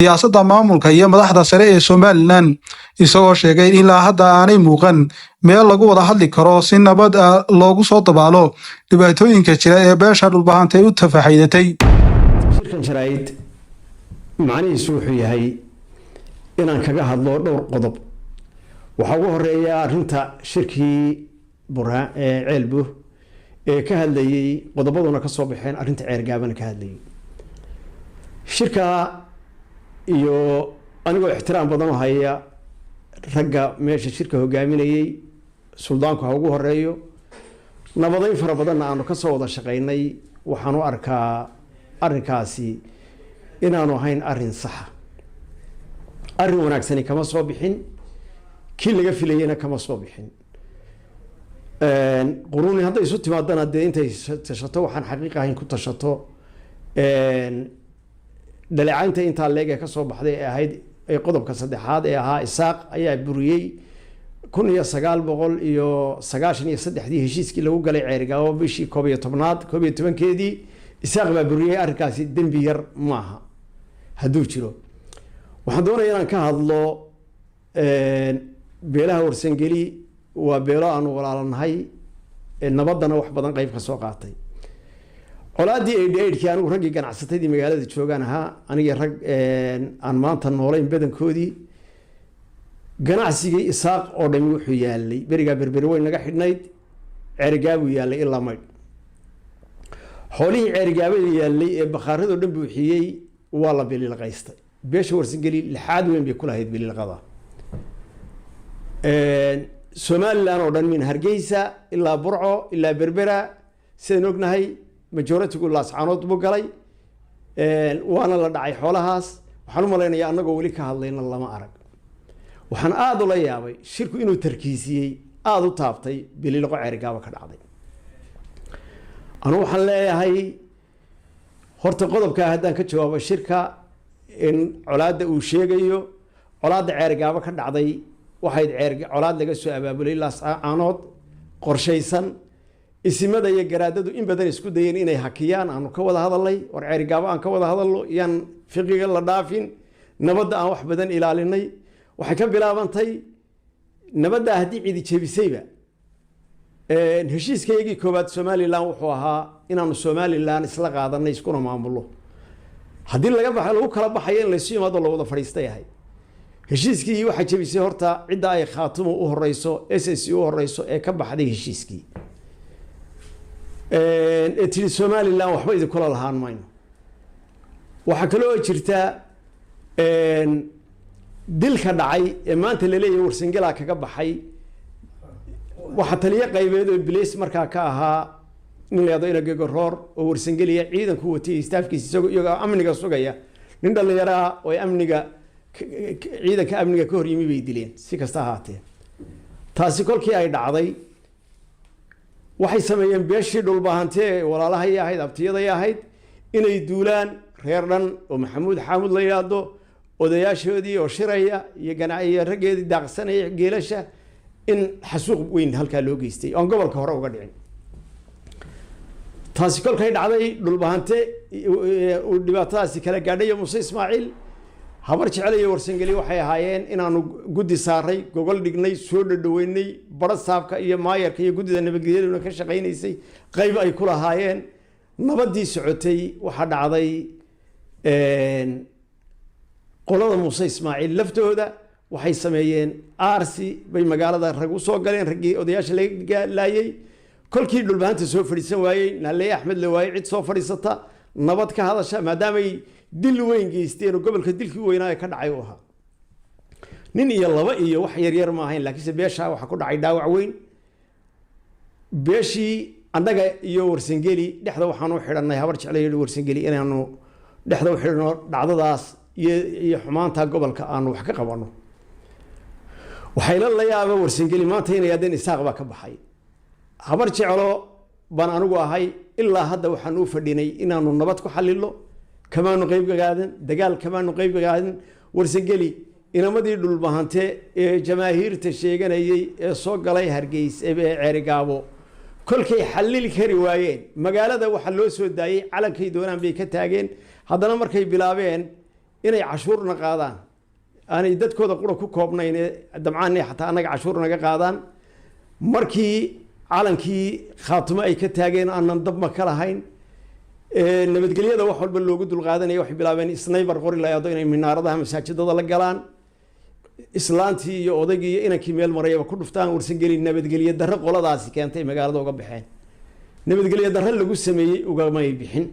siyaasadda maamulka iyo madaxda sare ee Somaliland isagoo sheegay in ilaa hadda aanay muuqan meel lagu wada hadli karo si nabad ah loogu soo dabaalo dhibaatooyinka jira ee beesha dhulbahantay u tafaxiidatay. shirkan jaraa'id macnihiisu wuxuu yahay inaan kaga hadlo dhowr qodob. waxa ugu horeeya arrinta shirkii ceelbu ee ka hadlayay qodobaduna ka soo baxeen arrinta ceergaabana ka hadlayay. shirka iyo anigoo ixtiraam badan u haya ragga meesha shirka hogaaminayay suldaanku ha ugu horeeyo nabadayn fara badanna aanu ka soo wada shaqaynay waxaan u arkaa arrinkaasi inaanu ahayn arrin saxa. arrin wanaagsani kama soo bixin kii laga filayayna kama soo bixin. quruuni hadday isu timaadana dee intay tashato waxaan xaqiiq ahayn ku tashato dhaleecaynta intaa leeg ee ka soo baxday ee ahayd qodobka saddexaad ee ahaa isaaq ayaa buriyey 1993 heshiiskii lagu galay ceerigaabo bishii 11keedii isaaq baa buriyey. arrinkaasi dembi yar maaha hadduu jiro. waxaan doonayaa inaan ka hadlo beelaha warsangeli waa beelo aanu walaalanahay nabadana wax badan qayb ka soo qaatay. colaadii eedheedhkii anigu raggii ganacsatadii magaalada joogaan ahaa aniga rag aan maanta noolayn badankoodii ganacsigii isaaq oo dhami wuxuu yaalay berigaa berberi way naga xidhnayd ceerigaabuu yaalay ilaa maydh. xoolihii ceerigaabada yaalay ee bakhaaradoo dhan buuxiyey waa la biliilaqaystay. beesha warsangeli lixaad weyn bay ku lahayd biliilqada. Somaliland oo dhan min Hargeysa ilaa Burco ilaa Berbera sidaan ognahay majority-gu laascaanood buu galay waana la dhacay xoolahaas. waxaan u malaynayaa annagoo weli ka hadlayna lama arag. waxaan aad ula yaabay shirku inuu tarkiisiyey aad u taabtay biliilqo ceerigaabo ka dhacday. anigu waxaan leeyahay horta qodobka haddaan ka jawaabo shirka in colaadda uu sheegayo colaadda ceerigaabo ka dhacday waxay colaad laga soo abaabulay laascaanood qorshaysan. isimada iyo garaadadu in badan isku dayeen inay hakiyaan aanu ka wada hadalnay war ceerigaabo aan ka wada hadalno yaan fiqiga la dhaafin nabadda aan wax badan ilaalinay. waxay ka bilaabantay nabadda haddii cidi jebisayba heshiiskaygii koowaad Somaliland wuxuu ahaa inaanu Somaliland isla qaadanay iskuna maamulo. haddii laga baxay lagu kala baxayo in la isu yimaado la wada fadhiistay ahay. heshiiskii waxa jebisay horta cidda ay khaatumo u horeyso SSC u horeyso ee ka baxday heshiiskii tiri Somaliland waxba idin kula lahaan mayno. waxa kale oo jirta dilka dhacay ee maanta la leeyahay warsangela kaga baxay waxa taliye qaybeed oo Blaze markaa ka ahaa nin la yiraahdo Inaga Roor oo warsangeliya ciidanku watay staafkiisa isagoo iyaga amniga sugaya nin dhalinyaro ah oo amniga ciidanka amniga ka hor yimi bay dileen. si kasta ahaatee taasi kolkii ay dhacday waxay sameeyeen beeshii dhulbahantee walaalahay ahayd abtiyaday ahayd inay duulaan reer dhan oo Maxamuud Xaamud la yiraahdo odayaashoodii oo shiraya iyo ganacsiga raggeedii daaqsanaya geelasha in xasuuq weyn halka loo geystay oo gobolka hore uga dhicin. taasi kolkay dhacday dhulbahantee uu dhibaatadaasi kala gaadhay Muuse Ismaaciil habar jecel iyo warsangeli waxay ahaayeen inaanu guddi saaray gogol dhignay soo dhaweynay barasaabka iyo maayarka iyo guddida nabadgelyada ka shaqeynaysay qayb ay ku lahaayeen. nabadii socotay waxa dhacday qolada Muuse Ismaaciil laftooda waxay sameeyeen aarsi bay magaalada rag u soo galeen raggii odayaasha laga laayay. kolkii dhulbahanta soo fadhiisan waayay Naaley Axmed la waayay cid soo fadhiisata nabad ka hadasha maadaama ay dil weyn geysteen oo gobolka dilkii weynaa ka dhacay oo ahaa nin iyo laba iyo wax yar yar ma ahayn laakiin beesha waxa ku dhacay dhaawac weyn. beeshii annaga iyo warsangeli dhexda waxaan u xidhanay habar jecel iyo warsangeli inaanu dhexda u xidhno dhacdadaas iyo xumaanta gobolka aanu wax ka qabano. waxayna la yaaba warsangeli maanta inay aadeen isaaq ba ka baxay. habar jecelo baan anigu ahay ilaa hadda waxaan u fadhinay inaanu nabad ku xalilo kamaanu qayb gaadan dagaal kamaanu qayb gaadan. warsangeli inamadii dhulbahante ee jamaahiirta sheeganayay ee soo galay Hargeysa ee ceerigaabo kolkay xalil kari waayeen magaalada waxa loo soo daayay calankay doonaan bay ka taageen. haddana markay bilaabeen inay cashuurna qaadaan aanay dadkooda qura ku koobnayn dabcaanay xataa annaga cashuur naga qaadaan markii calankii khaatumo ay ka taageen aanan dabma ka lahayn nabadgelyada wax walba loogu dulqaadanaya waxay bilaabeen snaybar qori lahaado inay minaaradaha masaajidada la galaan islaantii iyo odaygii iyo inankii meel marayaba ku dhuftaan warsangelin nabadgelyo darro qoladaasi keentay magaalada uga baxeen nabadgelyo darro lagu sameeyey ugamay bixin